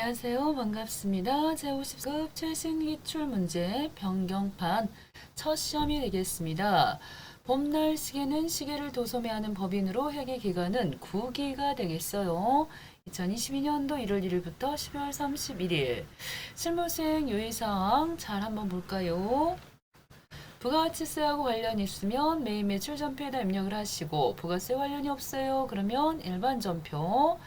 안녕하세요. 반갑습니다. 제50급 최신 기출 문제 변경판 첫 시험이 되겠습니다. 봄날 시계는 시계를 도소매하는 법인으로 회계 기간은 9기가 되겠어요. 2022년도 1월 1일부터 12월 31일. 실무수행 유의사항 잘 한번 볼까요? 부가가치세하고 관련이 있으면 매일 매출 전표에다 입력을 하시고 부가세 관련이 없어요. 그러면 일반 전표.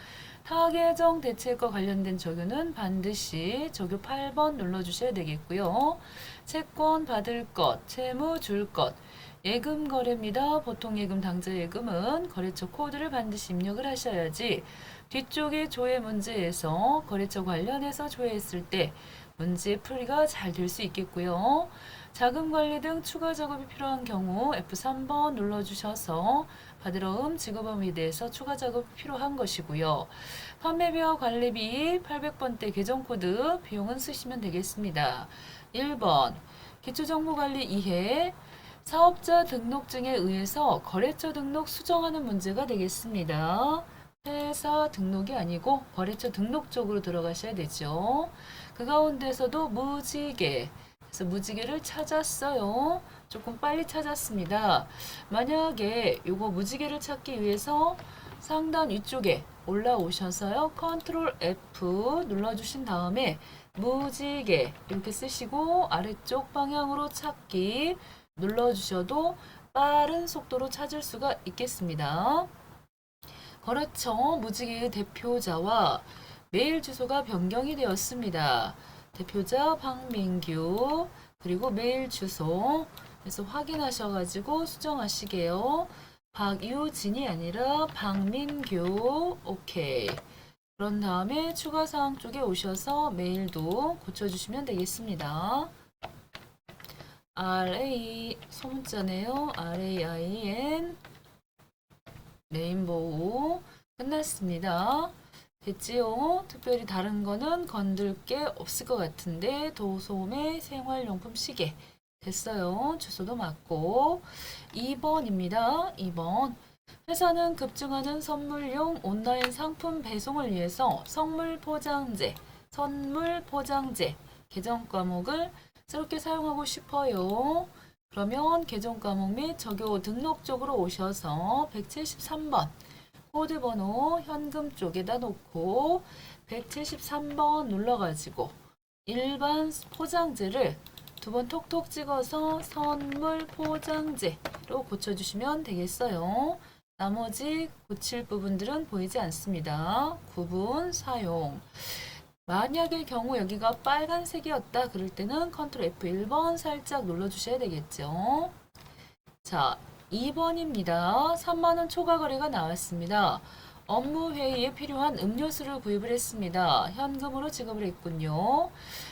타계정 대체과 관련된 적유는 반드시 적유 8번 눌러주셔야 되겠고요. 채권 받을 것, 채무 줄 것, 예금 거래입니다. 보통 예금 당좌 예금은 거래처 코드를 반드시 입력을 하셔야지 뒤쪽에 조회 문제에서 거래처 관련해서 조회했을 때 문제 풀이가 잘 될 수 있겠고요. 자금 관리 등 추가 작업이 필요한 경우 F3번 눌러주셔서 받으러음 지급음에 대해서 추가 작업이 필요한 것이고요. 판매비와 관리비 800번대 계정코드 비용은 쓰시면 되겠습니다. 1번 기초정보관리 이해 사업자 등록증에 의해서 거래처 등록 수정하는 문제가 되겠습니다. 회사 등록이 아니고 거래처 등록 쪽으로 들어가셔야 되죠. 그 가운데서도 무지개 그래서 무지개를 찾았어요. 조금 빨리 찾았습니다. 만약에 요거 무지개를 찾기 위해서 상단 위쪽에 올라오셔서요. 컨트롤 F 눌러주신 다음에 무지개 이렇게 쓰시고 아래쪽 방향으로 찾기 눌러주셔도 빠른 속도로 찾을 수가 있겠습니다. 거래처 무지개의 대표자와 메일 주소가 변경이 되었습니다. 대표자 박민규 그리고 메일 주소 그래서 확인하셔가지고 수정하시게요. 박유진이 아니라 박민규 오케이. 그런 다음에 추가사항 쪽에 오셔서 메일도 고쳐주시면 되겠습니다. RA 소문자네요. RAIN 레인보우 끝났습니다. 됐지요? 특별히 다른 거는 건들 게 없을 것 같은데 도소매 생활용품 시계 됐어요. 주소도 맞고 2번입니다. 2번 회사는 급증하는 선물용 온라인 상품 배송을 위해서 선물 포장재 계정 과목을 새롭게 사용하고 싶어요. 그러면 계정 과목 및 적요 등록 쪽으로 오셔서 173번 코드 번호 현금 쪽에다 놓고 173번 눌러가지고 일반 포장재를 두 번 톡톡 찍어서 선물 포장재로 고쳐주시면 되겠어요. 나머지 고칠 부분들은 보이지 않습니다. 구분 사용. 만약의 경우 여기가 빨간색이었다 그럴 때는 컨트롤 F1번 살짝 눌러주셔야 되겠죠. 자, 2번입니다. 3만원 초과 거래가 나왔습니다. 업무 회의에 필요한 음료수를 구입을 했습니다. 현금으로 지급을 했군요.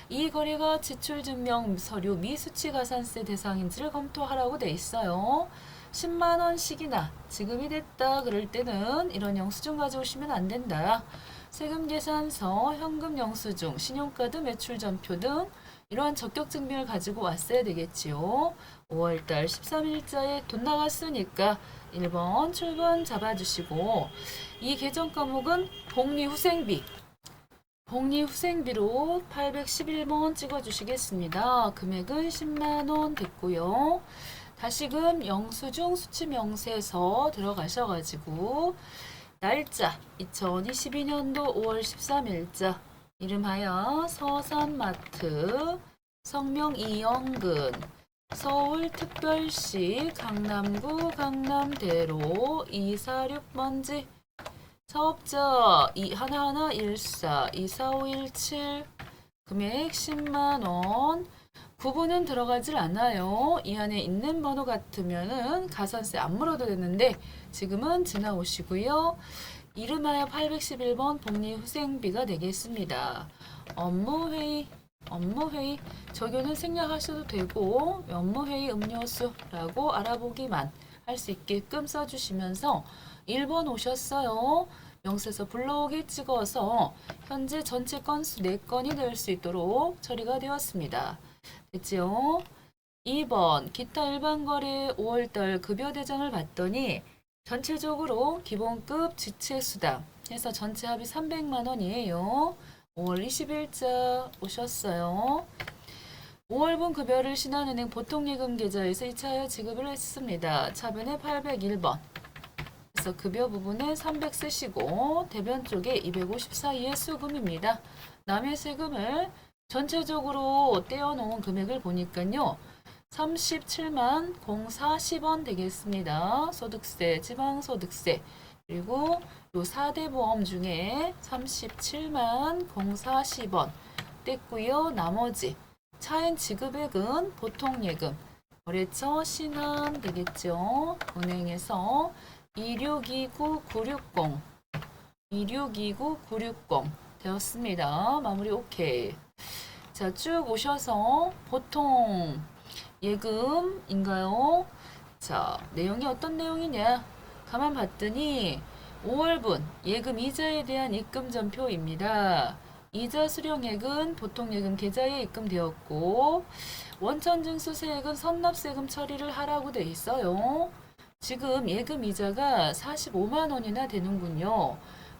이 거래가 지출증명 서류 미수치 가산세 대상인지를 검토하라고 돼 있어요. 10만원씩이나 지급이 됐다 그럴 때는 이런 영수증 가져오시면 안 된다. 세금계산서, 현금 영수증, 신용카드 매출전표 등 이러한 적격 증명을 가지고 왔어야 되겠지요. 5월달 13일자에 돈 나갔으니까 1번 출근 잡아주시고 이 계정 과목은 복리후생비로 811번 찍어주시겠습니다. 금액은 10만원 됐고요. 다시금 영수증 수치명세서 들어가셔가지고 날짜 2022년도 5월 13일자 이름하여 서산마트 성명 이영근 서울특별시 강남구 강남대로 246번지 사업자 2114 24517 금액 10만원 구분은 들어가질 않아요. 이 안에 있는 번호 같으면은 가산세 안 물어도 되는데 지금은 지나오시고요. 이름하여 811번 복리후생비가 되겠습니다. 업무회의 적용은 생략하셔도 되고 업무회의 음료수라고 알아보기만 할 수 있게끔 써주시면서 1번 오셨어요. 명세서 불러오기 찍어서 현재 전체 건수 4건이 될 수 있도록 처리가 되었습니다. 됐지요? 2번 기타 일반거래 5월달 급여 대장을 봤더니 전체적으로 기본급 지체수당 해서 전체 합이 300만 원이에요. 5월 20일자 오셨어요. 5월분 급여를 신한은행 보통예금 계좌에서 2차하여 지급을 했습니다. 차변에 801번. 그래서 급여 부분에 300 쓰시고 대변 쪽에 254이의 수금입니다. 남의 세금을 전체적으로 떼어놓은 금액을 보니까요. 37만 040원 되겠습니다. 소득세, 지방소득세, 그리고 요 4대 보험 중에 37만 040원 뗐고요. 나머지 차액 지급액은 보통예금, 거래처 신한 되겠죠. 은행에서 2629-960 2629-960 되었습니다. 마무리 오케이. 자, 쭉 오셔서 보통 예금인가요? 자, 내용이 어떤 내용이냐? 가만 봤더니 5월분 예금 이자에 대한 입금 전표입니다. 이자 수령액은 보통예금 계좌에 입금되었고 원천징수세액은 선납세금 처리를 하라고 돼 있어요. 지금 예금 이자가 45만 원이나 되는군요.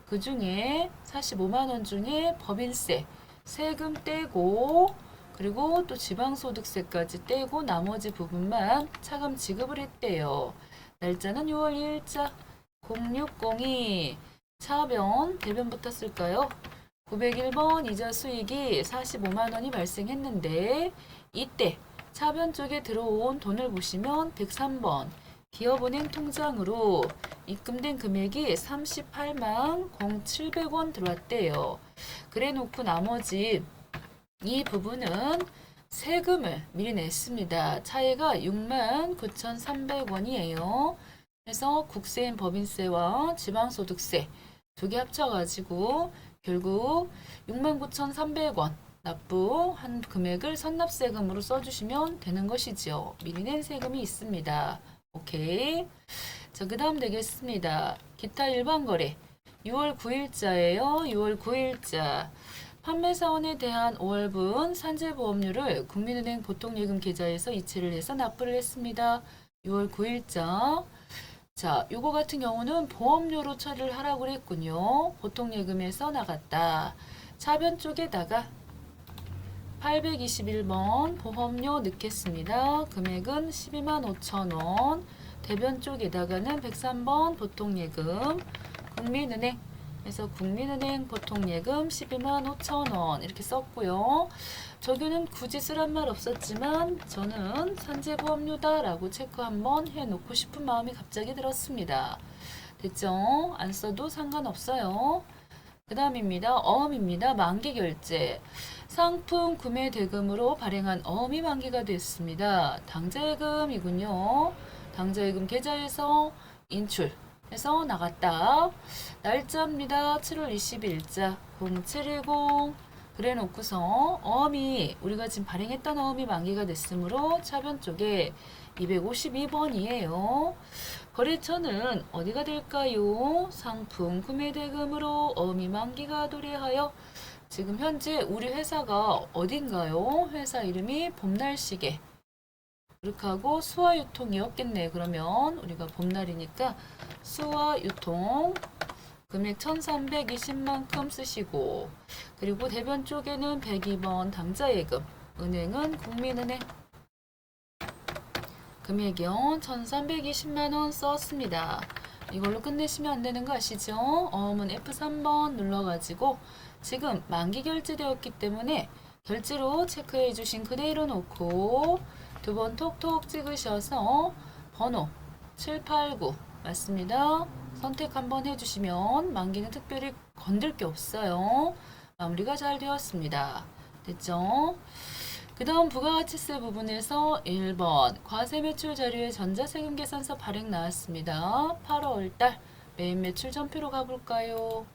그 중에 45만 원 중에 법인세, 세금 떼고 그리고 또 지방소득세까지 떼고 나머지 부분만 차감 지급을 했대요. 날짜는 6월 2일자 0602 차변 대변부터 쓸까요? 901번 이자 수익이 45만 원이 발생했는데 이때 차변 쪽에 들어온 돈을 보시면 103번 기업은행 통장으로 입금된 금액이 38만 0,700원 들어왔대요. 그래 놓고 나머지 이 부분은 세금을 미리 냈습니다. 차이가 6만 9,300원이에요. 그래서 국세인 법인세와 지방소득세 두 개 합쳐가지고 결국 69,300원 납부한 금액을 선납세금으로 써주시면 되는 것이죠. 미리 낸 세금이 있습니다. 오케이. 자, 그 다음 되겠습니다. 기타 일반 거래 6월 9일자예요. 6월 9일자 판매사원에 대한 5월분 산재보험료를 국민은행 보통예금 계좌에서 이체를 해서 납부를 했습니다. 6월 9일자 자, 요거 같은 경우는 보험료로 처리를 하라고 했군요. 보통예금에서 나갔다. 차변 쪽에다가 821번 보험료 넣겠습니다. 금액은 12만 5천 원. 대변 쪽에다가는 103번 보통예금 국민은행 그래서 국민은행 보통예금 12만 5천 원 이렇게 썼고요. 저기는 굳이 쓰란 말 없었지만 저는 산재보험료다라고 체크 한번 해놓고 싶은 마음이 갑자기 들었습니다. 됐죠? 안 써도 상관없어요. 그 다음입니다. 어음입니다. 만기결제. 상품 구매 대금으로 발행한 어음이 만기가 됐습니다. 당좌예금이군요. 당좌예금 계좌에서 인출해서 나갔다. 날짜입니다. 7월 20일자 0710 그래 놓고서 어음이 우리가 지금 발행했던 어음이 만기가 됐으므로 차변 쪽에 252번이에요. 거래처는 어디가 될까요? 상품 구매 대금으로 어음이 만기가 도래하여 지금 현재 우리 회사가 어딘가요? 회사 이름이 봄날시계 그렇게 하고 수화유통이었겠네. 그러면 우리가 봄날이니까 수화유통 금액 1320만큼 쓰시고 그리고 대변 쪽에는 102번 당좌예금 은행은 국민은행 금액이요 1320만원 썼습니다. 이걸로 끝내시면 안 되는 거 아시죠? 어음은 F3번 눌러가지고 지금 만기 결제되었기 때문에 결제로 체크해 주신 그대로 놓고 두 번 톡톡 찍으셔서 번호 789 맞습니다. 선택 한번 해주시면 만기는 특별히 건들 게 없어요. 마무리가 잘 되었습니다. 됐죠? 그 다음 부가가치세 부분에서 1번 과세 매출 자료에 전자세금 계산서 발행 나왔습니다. 8월달 메인 매출 전표로 가볼까요?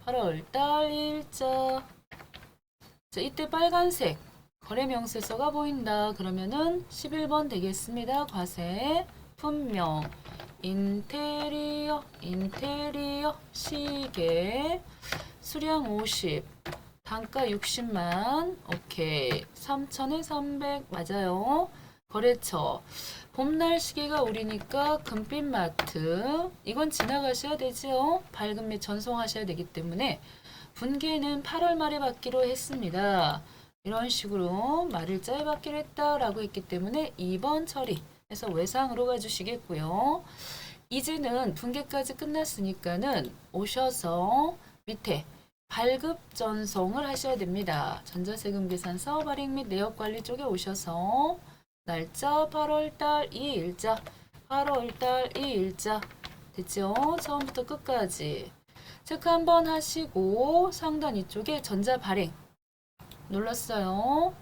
8월달 일자 자, 이때 빨간색 거래명세서가 보인다. 그러면은 11번 되겠습니다. 과세 품명 인테리어 시계 수량 50 단가 60만 오케이 3,000에 300 맞아요. 거래처 봄날 시계가 우리니까 금빛마트 이건 지나가셔야 되죠. 발급 및 전송하셔야 되기 때문에 분계는 8월 말에 받기로 했습니다. 이런 식으로 말일자에 받기로 했다라고 했기 때문에 2번 처리해서 외상으로 가주시겠고요. 이제는 분계까지 끝났으니까는 오셔서 밑에 발급 전송을 하셔야 됩니다. 전자세금 계산서 발행 및 내역관리 쪽에 오셔서 날짜 8월달 2일자 8월달 2일자 됐죠? 처음부터 끝까지 체크 한번 하시고 상단 이쪽에 전자 발행 눌렀어요.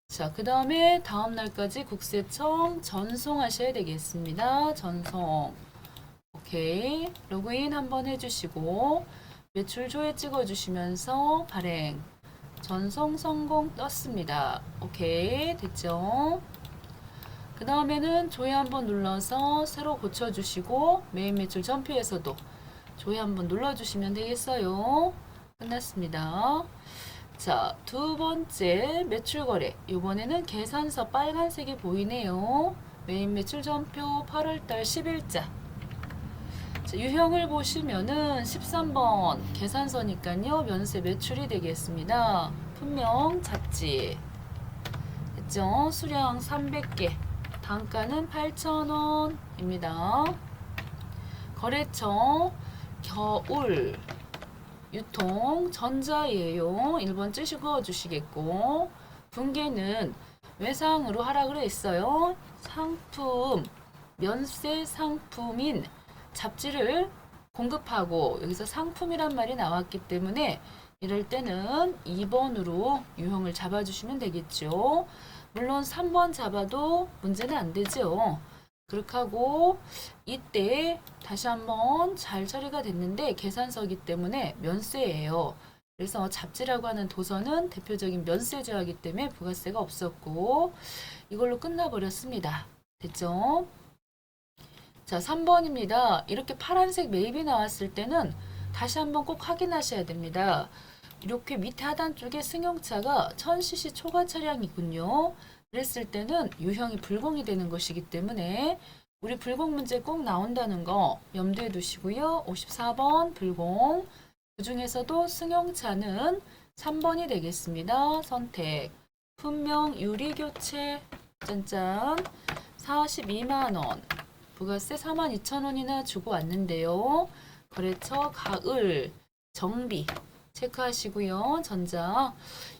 자, 그 다음에 다음 날까지 국세청 전송하셔야 되겠습니다. 전송. 오케이. 로그인 한번 해주시고 매출 조회 찍어주시면서 발행. 전송 성공 떴습니다. 오케이. 됐죠? 그 다음에는 조회 한번 눌러서 새로 고쳐주시고 메인 매출 전표에서도 조회 한번 눌러주시면 되겠어요. 끝났습니다. 자, 두 번째 매출 거래. 이번에는 계산서 빨간색이 보이네요. 메인 매출 전표 8월달 10일자. 자, 유형을 보시면은 13번 계산서니까요. 면세 매출이 되겠습니다. 분명 잡지. 됐죠? 수량 300개. 단가는 8,000원입니다. 거래처 겨울 유통 전자예요. 1번 쯔시 그어주시겠고 분계는 외상으로 하라 그랬어요. 상품 면세 상품인 잡지를 공급하고 여기서 상품이란 말이 나왔기 때문에 이럴 때는 2번으로 유형을 잡아주시면 되겠죠. 물론 3번 잡아도 문제는 안 되죠. 그렇게 하고 이때 다시 한번 잘 처리가 됐는데 계산서기 때문에 면세예요. 그래서 잡지라고 하는 도서는 대표적인 면세조하기 때문에 부가세가 없었고 이걸로 끝나버렸습니다. 됐죠? 자, 3번입니다. 이렇게 파란색 매입이 나왔을 때는 다시 한번 꼭 확인하셔야 됩니다. 이렇게 밑에 하단 쪽에 승용차가 1000cc 초과 차량이군요. 그랬을 때는 유형이 불공이 되는 것이기 때문에 우리 불공 문제 꼭 나온다는 거 염두에 두시고요. 54번 불공. 그 중에서도 승용차는 3번이 되겠습니다. 선택. 분명 유리교체 짠짠 42만원. 부가세 42,000원이나 주고 왔는데요. 거래처 가을 정비 체크하시고요. 전자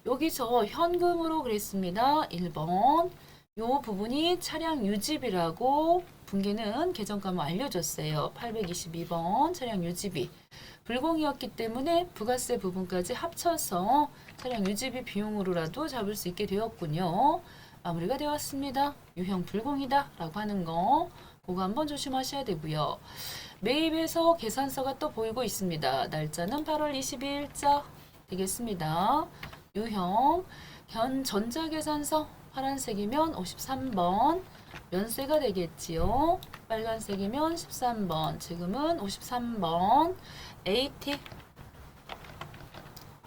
여기서 현금으로 그랬습니다. 1번 요 부분이 차량 유지비라고 분계는 계정가만 알려줬어요. 822번 차량 유지비 불공이었기 때문에 부가세 부분까지 합쳐서 차량 유지비 비용으로라도 잡을 수 있게 되었군요. 마무리가 되었습니다. 유형 불공이다 라고 하는 거 그거 한번 조심하셔야 되고요. 매입에서 계산서가 또 보이고 있습니다. 날짜는 8월 22일자 되겠습니다. 유형 현 전자계산서 파란색이면 53번 면세가 되겠지요. 빨간색이면 13번 지금은 53번 AT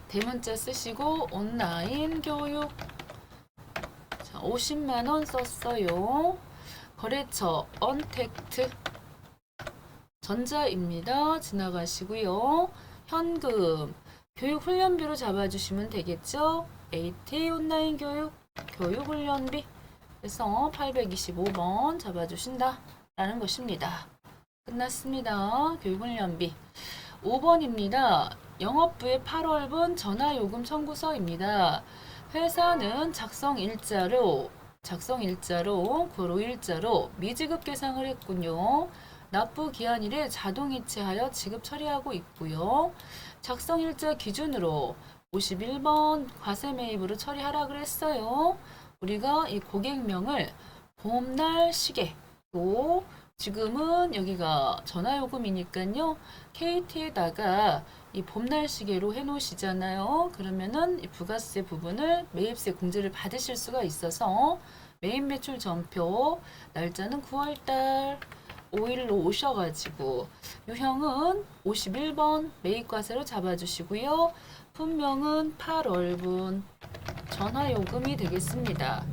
대문자 쓰시고 온라인 교육 자, 50만원 썼어요. 거래처 언택트 전자입니다. 지나가시고요. 현금 교육훈련비로 잡아주시면 되겠죠. AT 온라인 교육 교육훈련비 그래서 825번 잡아주신다 라는 것입니다. 끝났습니다. 교육훈련비 5번입니다. 영업부의 8월분 전화요금 청구서입니다. 회사는 작성 일자로 9월 5일자로 미지급 계상을 했군요. 납부 기한 이래 자동이체하여 지급 처리하고 있고요. 작성일자 기준으로 51번 과세 매입으로 처리하라 그랬어요. 우리가 이 고객명을 봄날 시계 또 지금은 여기가 전화요금이니까요. KT에다가 이 봄날 시계로 해놓으시잖아요. 그러면은 이 부가세 부분을 매입세 공제를 받으실 수가 있어서 메인 매출 전표 날짜는 9월달 5일로 오셔가지고 유형은 51번 매입과세로 잡아주시고요. 분명은 8월분 전화요금이 되겠습니다.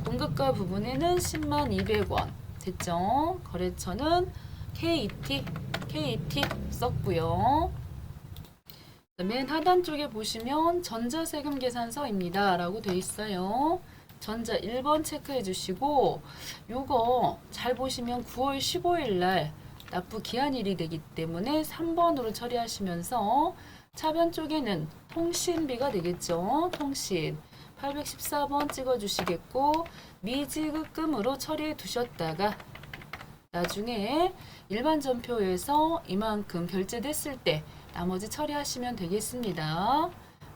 공급가 부분에는 102,200원 됐죠? 거래처는 KT 썼고요. 맨 하단 쪽에 보시면 전자세금 계산서입니다 라고 되어 있어요. 전자 1번 체크해 주시고 요거 잘 보시면 9월 15일 날 납부 기한일이 되기 때문에 3번으로 처리하시면서 차변 쪽에는 통신비가 되겠죠. 통신 814번 찍어 주시겠고 미지급금으로 처리해 두셨다가 나중에 일반 전표에서 이만큼 결제됐을 때 나머지 처리하시면 되겠습니다.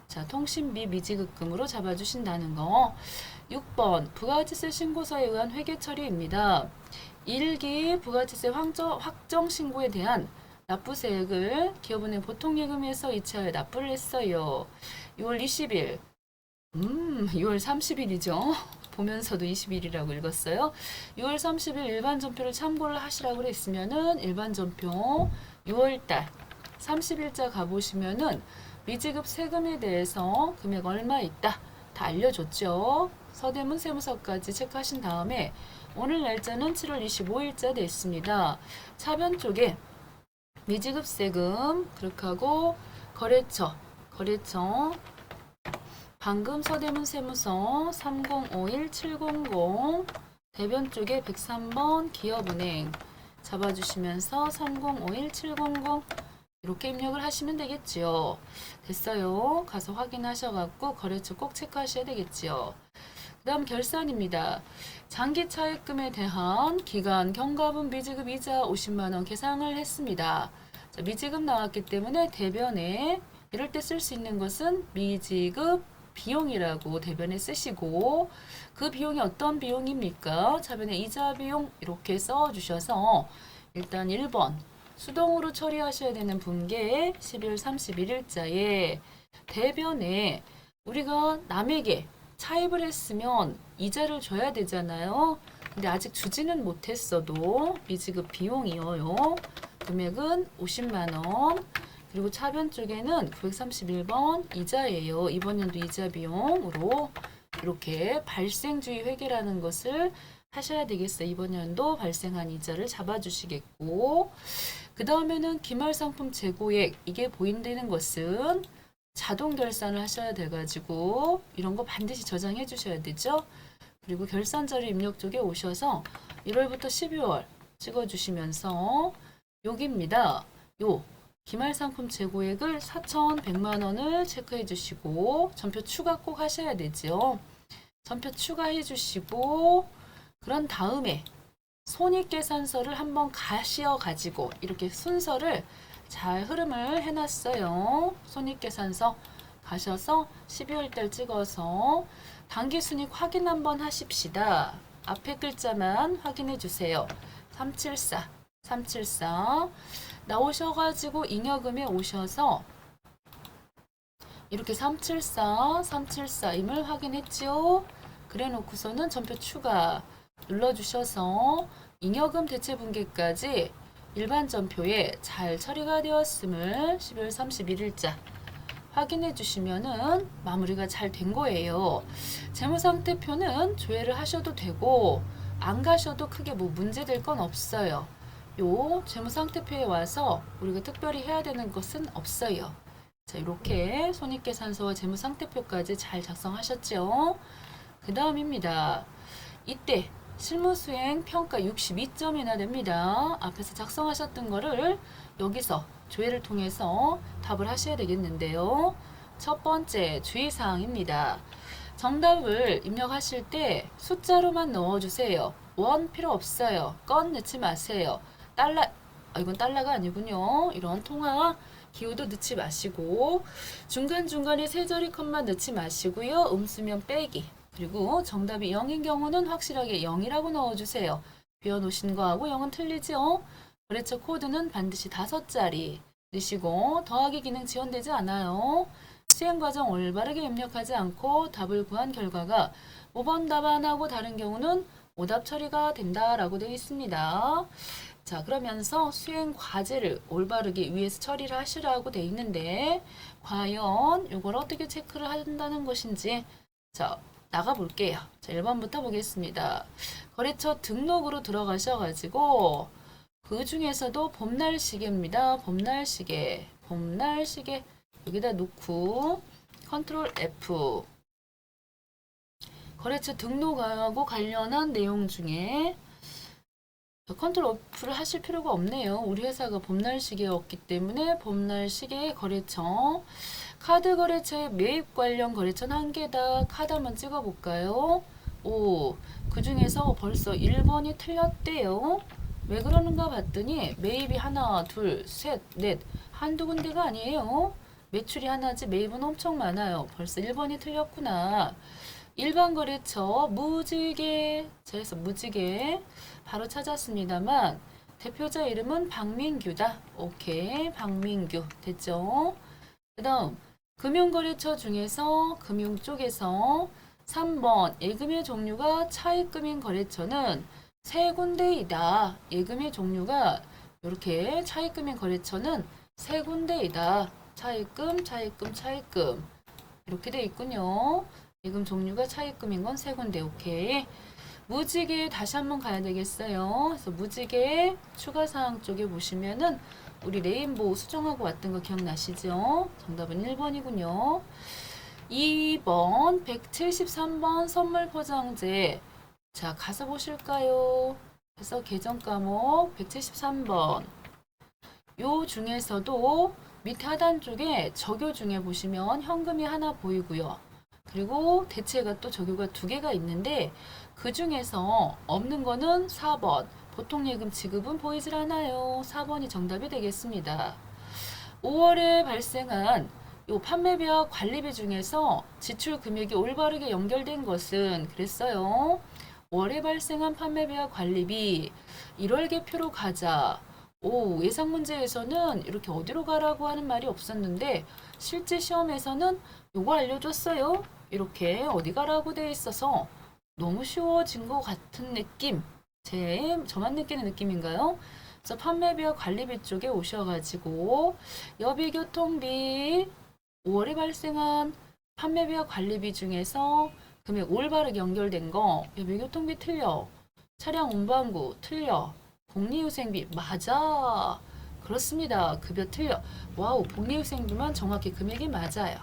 자, 통신비 미지급금으로 잡아주신다는 거. 6번 부가가치세 신고서에 의한 회계 처리입니다. 1기 부가가치세 확정 신고에 대한 납부세액을 기업은행 보통예금에서 이체하여 납부를 했어요. 6월 20일 6월 30일이죠. 보면서도 20일이라고 읽었어요. 6월 30일 일반 전표를 참고를 하시라고 했으면은 일반 전표 6월달 30일자 가보시면은 미지급 세금에 대해서 금액 얼마 있다 다 알려줬죠. 서대문 세무서까지 체크하신 다음에 오늘 날짜는 7월 25일자 됐습니다. 차변 쪽에 미지급 세금 그렇게 하고 거래처 방금 서대문 세무서 3051700 대변 쪽에 103번 기업은행 잡아주시면서 3051700 이렇게 입력을 하시면 되겠지요. 됐어요. 가서 확인하셔갖고 거래처 꼭 체크하셔야 되겠지요. 그 다음 결산입니다. 장기 차입금에 대한 기간 경과분 미지급 이자 50만원 계상을 했습니다. 자, 미지급 나왔기 때문에 대변에 이럴 때 쓸 수 있는 것은 미지급 비용이라고 대변에 쓰시고 그 비용이 어떤 비용입니까? 차변에 이자 비용 이렇게 써주셔서 일단 1번 수동으로 처리하셔야 되는 분기에 12월 31일자에 대변에 우리가 남에게 차입을 했으면 이자를 줘야 되잖아요. 근데 아직 주지는 못했어도 미지급 비용이어요. 금액은 50만원. 그리고 차변 쪽에는 931번 이자예요. 이번 연도 이자 비용으로 이렇게 발생주의 회계라는 것을 하셔야 되겠어요. 이번 연도 발생한 이자를 잡아주시겠고 그 다음에는 기말상품 재고액 이게 보인다는 것은 자동 결산을 하셔야 돼가지고 이런 거 반드시 저장해 주셔야 되죠. 그리고 결산 자료 입력 쪽에 오셔서 1월부터 12월 찍어주시면서 여기입니다. 요 기말상품 재고액을 4,100만원을 체크해 주시고 전표 추가 꼭 하셔야 되죠. 전표 추가해 주시고 그런 다음에 손익계산서를 한번 가시어 가지고 이렇게 순서를 잘 흐름을 해놨어요. 손익계산서 가셔서 12월달 찍어서 당기순익 확인 한번 하십시다. 앞에 글자만 확인해 주세요. 374 나오셔가지고 잉여금에 오셔서 이렇게 374임을 확인했지요. 그래 놓고서는 전표 추가 눌러주셔서 잉여금 대체분기까지 일반 전표에 잘 처리가 되었음을 12월 31일자 확인해 주시면은 마무리가 잘 된 거예요. 재무상태표는 조회를 하셔도 되고 안 가셔도 크게 뭐 문제될 건 없어요. 요 재무상태표에 와서 우리가 특별히 해야 되는 것은 없어요. 자, 이렇게 손익계산서와 재무상태표까지 잘 작성하셨죠? 그 다음입니다. 이때 실무수행 평가 62점이나 됩니다. 앞에서 작성하셨던 거를 여기서 조회를 통해서 답을 하셔야 되겠는데요. 첫 번째 주의사항입니다. 정답을 입력하실 때 숫자로만 넣어주세요. 원 필요 없어요. 건 넣지 마세요. 달러, 이건 달러가 아니군요. 이런 통화 기호도 넣지 마시고 중간중간에 세 자리 컷만 넣지 마시고요. 음수면 빼기. 그리고 정답이 0인 경우는 확실하게 0이라고 넣어주세요. 비워놓으신 거하고 0은 틀리죠? 거래처 코드는 반드시 5자리 넣으시고 더하기 기능 지원되지 않아요. 수행 과정 올바르게 입력하지 않고 답을 구한 결과가 5번 답안하고 다른 경우는 오답 처리가 된다라고 되어 있습니다. 자, 그러면서 수행 과제를 올바르게 위에서 처리를 하시라고 되어 있는데 과연 이걸 어떻게 체크를 한다는 것인지 자, 나가 볼게요. 자, 1번부터 보겠습니다. 거래처 등록으로 들어가셔가지고 그 중에서도 봄날 시계입니다. 봄날 시계 여기다 놓고 컨트롤 F. 거래처 등록하고 관련한 내용 중에 컨트롤 F를 하실 필요가 없네요. 우리 회사가 봄날시계였기 때문에 봄날시계 거래처. 카드 거래처의 매입 관련 거래처는 한 개다. 카드 한번 찍어볼까요? 오, 그 중에서 벌써 1번이 틀렸대요. 왜 그러는가 봤더니 매입이 하나, 둘, 셋, 넷, 한두 군데가 아니에요. 매출이 하나지 매입은 엄청 많아요. 벌써 1번이 틀렸구나. 일반 거래처 무지개, 그래서 무지개 바로 찾았습니다만 대표자 이름은 박민규다. 오케이, 박민규 됐죠? 그 다음 금융거래처 중에서 금융 쪽에서 3번 예금의 종류가 차입금융 거래처는 세 군데이다. 예금의 종류가 이렇게 차입금융 거래처는 세 군데이다. 차입금, 차입금, 차입금 이렇게 돼 있군요. 예금 종류가 차입금인 건 세 군데. 오케이. 무지개 다시 한번 가야 되겠어요. 그래서 무지개 추가사항 쪽에 보시면은 우리 레인보우 수정하고 왔던 거 기억나시죠? 정답은 1번이군요. 2번 173번 선물 포장재. 자, 가서 보실까요? 그래서 계정 과목 173번. 요 중에서도 밑에 하단 쪽에 적요 중에 보시면 현금이 하나 보이고요. 그리고 대체가 또 적요가 두 개가 있는데 그 중에서 없는 거는 4번. 보통 예금 지급은 보이질 않아요. 4번이 정답이 되겠습니다. 5월에 발생한 요 판매비와 관리비 중에서 지출 금액이 올바르게 연결된 것은 그랬어요. 5월에 발생한 판매비와 관리비 1월 계표로 가자. 오, 예상 문제에서는 이렇게 어디로 가라고 하는 말이 없었는데 실제 시험에서는 요거 알려줬어요. 이렇게 어디 가라고 돼 있어서 너무 쉬워진 것 같은 느낌. 저만 느끼는 느낌인가요? 그래서 판매비와 관리비 쪽에 오셔가지고 여비교통비 5월에 발생한 판매비와 관리비 중에서 금액 올바르게 연결된 거 여비교통비 틀려. 차량 운반구 틀려. 복리후생비 맞아. 그렇습니다. 급여 틀려. 와우, 복리후생비만 정확히 금액이 맞아요.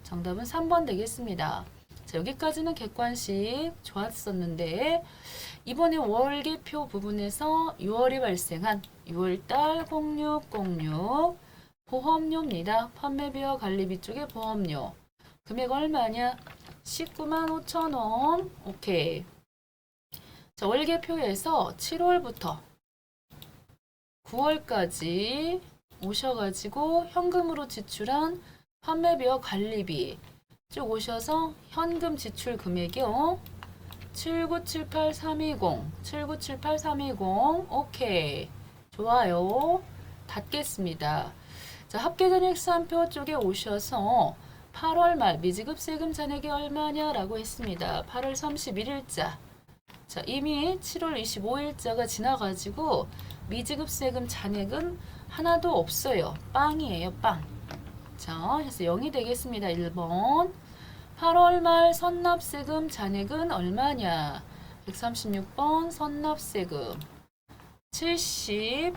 정답은 3번 되겠습니다. 자, 여기까지는 객관식 좋았었는데 이번에 월계표 부분에서 6월에 발생한 6월달 0606 보험료입니다. 판매비와 관리비 쪽의 보험료. 금액 얼마냐? 19만 5천 원. 오케이. 자, 월계표에서 7월부터 9월까지 오셔가지고 현금으로 지출한 판매비와 관리비 쭉 오셔서 현금 지출 금액이요. 7978320 7978320 오케이. 좋아요. 닫겠습니다. 자, 합계전액 수산표 쪽에 오셔서 8월 말 미지급 세금 잔액이 얼마냐라고 했습니다. 8월 31일자. 자, 이미 7월 25일자가 지나가지고 미지급 세금 잔액은 하나도 없어요. 빵이에요, 빵. 자, 그래서 0이 되겠습니다. 1번. 8월 말 선납세금 잔액은 얼마냐? 136번 선납세금 76만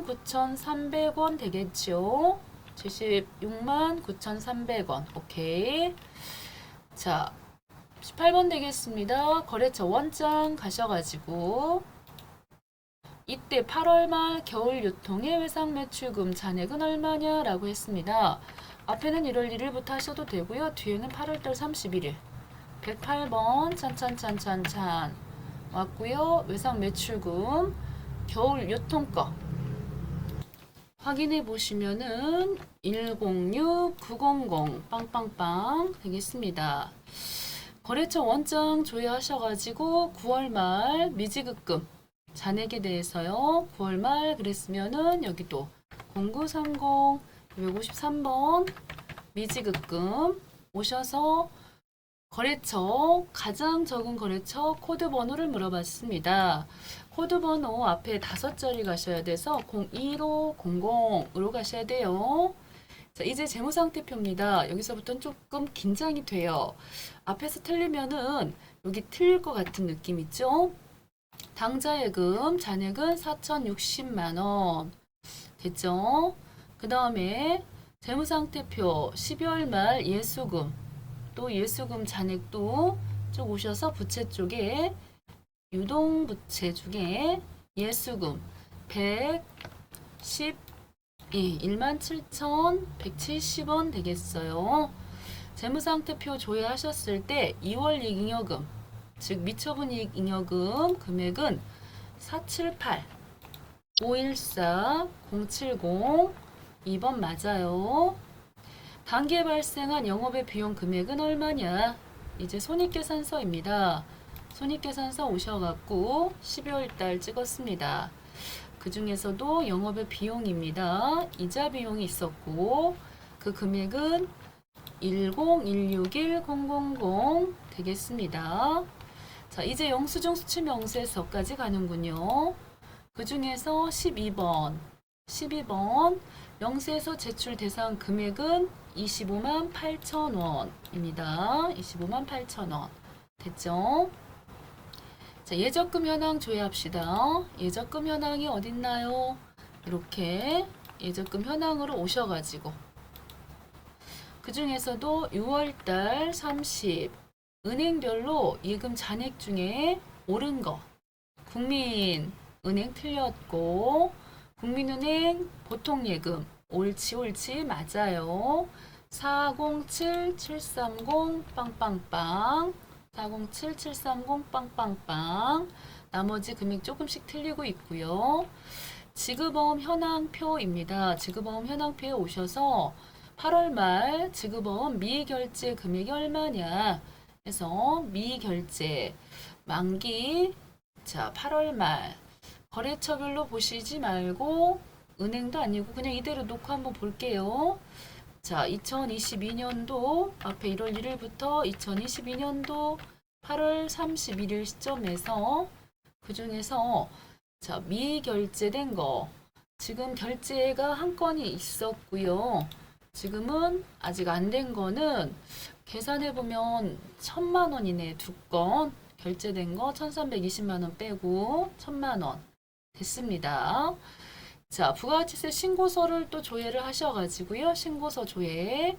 9,300원 되겠죠? 76만 9,300원. 오케이. 자, 18번 되겠습니다. 거래처 원장 가셔가지고 이때 8월 말 겨울 유통의 외상 매출금 잔액은 얼마냐라고 했습니다. 앞에는 1월 1일부터 하셔도 되고요. 뒤에는 8월달 31일. 108번 찬찬찬찬찬 왔고요. 외상 매출금 겨울 유통 거 확인해 보시면은 106 900 빵빵빵 되겠습니다. 거래처 원장 조회하셔가지고 9월 말 미지급금 잔액에 대해서요. 9월 말 그랬으면은 여기도 0930 253번 미지급금 오셔서 거래처 가장 적은 거래처 코드 번호를 물어봤습니다. 코드 번호 앞에 5자리 가셔야 돼서 01500으로 가셔야 돼요. 자, 이제 재무상태표입니다. 여기서부터는 조금 긴장이 돼요. 앞에서 틀리면은 여기 틀릴 것 같은 느낌 있죠? 당좌예금 잔액은 4,060만 원 됐죠? 그 다음에 재무상태표 12월 말 예수금, 또 예수금 잔액도 쭉 오셔서 부채 쪽에 유동부채 중에 예수금 17,170원 되겠어요. 재무상태표 조회하셨을 때 2월 이익잉여금, 즉 미처분 이익잉여금 금액은 478 514 070 2번 맞아요. 단기에 발생한 영업의 비용 금액은 얼마냐? 이제 손익계산서입니다. 손익계산서 오셔갖고 12월 달 찍었습니다. 그 중에서도 영업의 비용입니다. 이자 비용이 있었고 그 금액은 10161,000 되겠습니다. 자, 이제 영수증 수취 명세서까지 가는군요. 그 중에서 12번 명세서 제출 대상 금액은 25만 8천 원입니다. 25만 8천 원. 됐죠? 자, 예적금 현황 조회합시다. 예적금 현황이 어딨나요? 이렇게 예적금 현황으로 오셔가지고 그 중에서도 6월달 30 은행별로 예금 잔액 중에 옳은 거 국민은행 틀렸고 국민은행 보통예금 옳지 맞아요. 407730 빵빵빵 407730 빵빵빵 나머지 금액 조금씩 틀리고 있고요. 지급어음 현황표입니다. 지급어음 현황표에 오셔서 8월 말 지급어음 미결제 금액이 얼마냐 해서 미결제 만기 자 8월 말 거래처별로 보시지 말고 은행도 아니고 그냥 이대로 놓고 한번 볼게요. 자, 2022년도 앞에 1월 1일부터 2022년도 8월 31일 시점에서 그 중에서 자, 미결제된 거 지금 결제가 한 건이 있었고요. 지금은 아직 안 된 거는 계산해 보면 1,000만 원이네. 두 건 결제된 거 1,320만 원 빼고 1,000만 원 됐습니다. 자, 부가가치세 신고서를 또 조회를 하셔가지고요. 신고서 조회.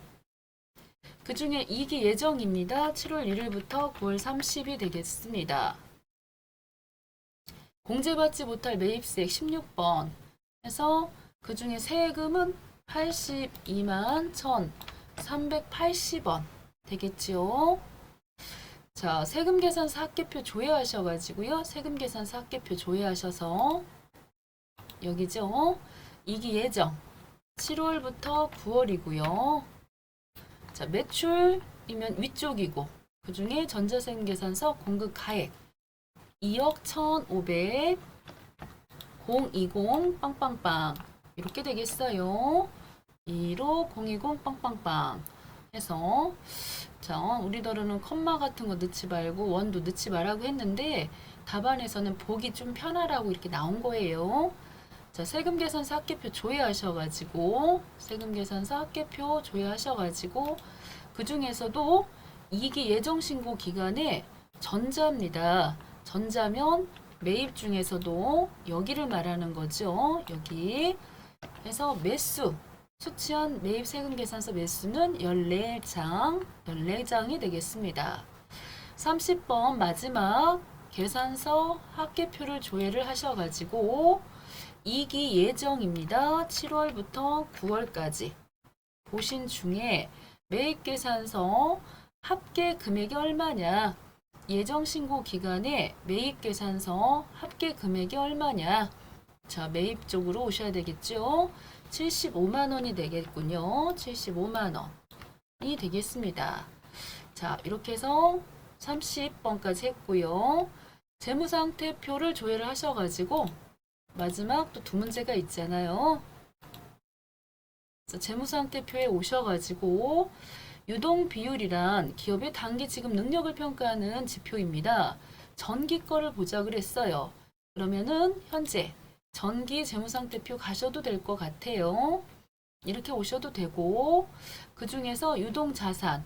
그 중에 이기 예정입니다. 7월 1일부터 9월 30이 되겠습니다. 공제받지 못할 매입세액 16번 해서 그 중에 세금은 82만 1,380원 되겠지요. 자, 세금계산서 합계표 조회하셔가지고요. 세금계산서 합계표 조회하셔서 여기죠. 이기 예정 7월부터 9월이고요. 자, 매출이면 위쪽이고 그 중에 전자세금계산서 공급 가액 2억 1,500 020 빵빵빵 이렇게 되겠어요. 2로 020 빵빵빵 해서 자, 우리더러는 컴마 같은 거 넣지 말고 원도 넣지 말라고 했는데 답안에서는 보기 좀 편하라고 이렇게 나온 거예요. 자, 세금계산서 합계표 조회하셔가지고 세금계산서 합계표 조회하셔가지고 그 중에서도 이기 예정신고 기간에 전자입니다. 전자면 매입 중에서도 여기를 말하는 거죠. 여기 해서 매수 수취한 매입 세금계산서 매수는 14장이 되겠습니다. 30번 마지막 계산서 합계표를 조회를 하셔가지고 이기 예정입니다. 7월부터 9월까지 보신 중에 매입계산서 합계 금액이 얼마냐 예정신고 기간에 매입계산서 합계 금액이 얼마냐 자, 매입 쪽으로 오셔야 되겠죠. 75만 원이 되겠군요. 75만 원이 되겠습니다. 자, 이렇게 해서 30번까지 했고요. 재무상태표를 조회를 하셔가지고 마지막 또 두 문제가 있잖아요. 재무상태표에 오셔가지고 유동 비율이란 기업의 단기 지급 능력을 평가하는 지표입니다. 전기 거를 보자 그랬어요. 그러면은 현재 전기 재무상태표 가셔도 될 것 같아요. 이렇게 오셔도 되고 그 중에서 유동자산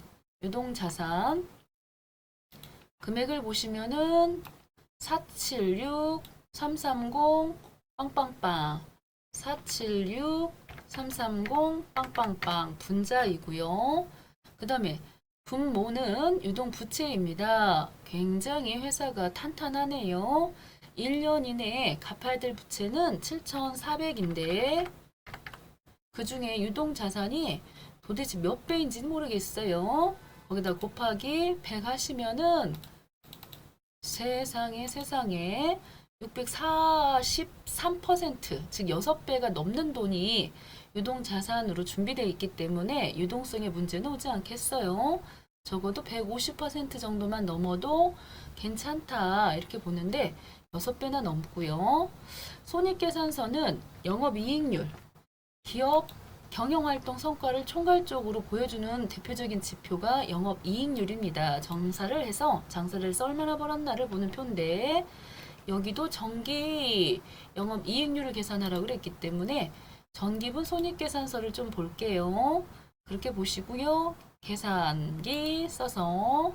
금액을 보시면은 476 330 빵빵빵 476 330 빵빵빵 분자이고요. 그 다음에 분모는 유동 부채입니다. 굉장히 회사가 탄탄하네요. 1년 이내에 갚아야 될 부채는 7,400인데 그 중에 유동 자산이 도대체 몇 배인지는 모르겠어요. 거기다 곱하기 100 하시면은 세상에 643%, 즉 6배가 넘는 돈이 유동 자산으로 준비되어 있기 때문에 유동성의 문제는 오지 않겠어요. 적어도 150% 정도만 넘어도 괜찮다 이렇게 보는데 6배나 넘고요. 손익계산서는 영업이익률, 기업 경영활동 성과를 총괄적으로 보여주는 대표적인 지표가 영업이익률입니다. 장사를 해서 얼마나 벌었나를 보는 표인데 여기도 전기 영업이익률을 계산하라고 그랬기 때문에 전기분 손익계산서를 좀 볼게요. 그렇게 보시고요. 계산기 써서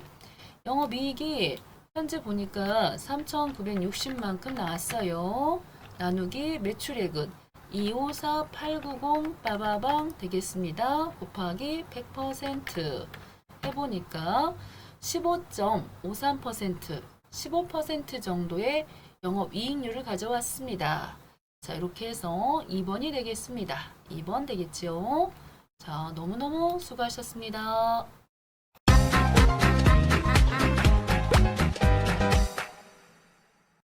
영업이익이 현재 보니까 3,960만큼 나왔어요. 나누기 매출액은 254890 빠바방 되겠습니다. 곱하기 100% 해보니까 15.53%, 15% 정도의 영업이익률을 가져왔습니다. 자, 이렇게 해서 2번이 되겠습니다. 2번 되겠지요. 자, 너무너무 수고하셨습니다.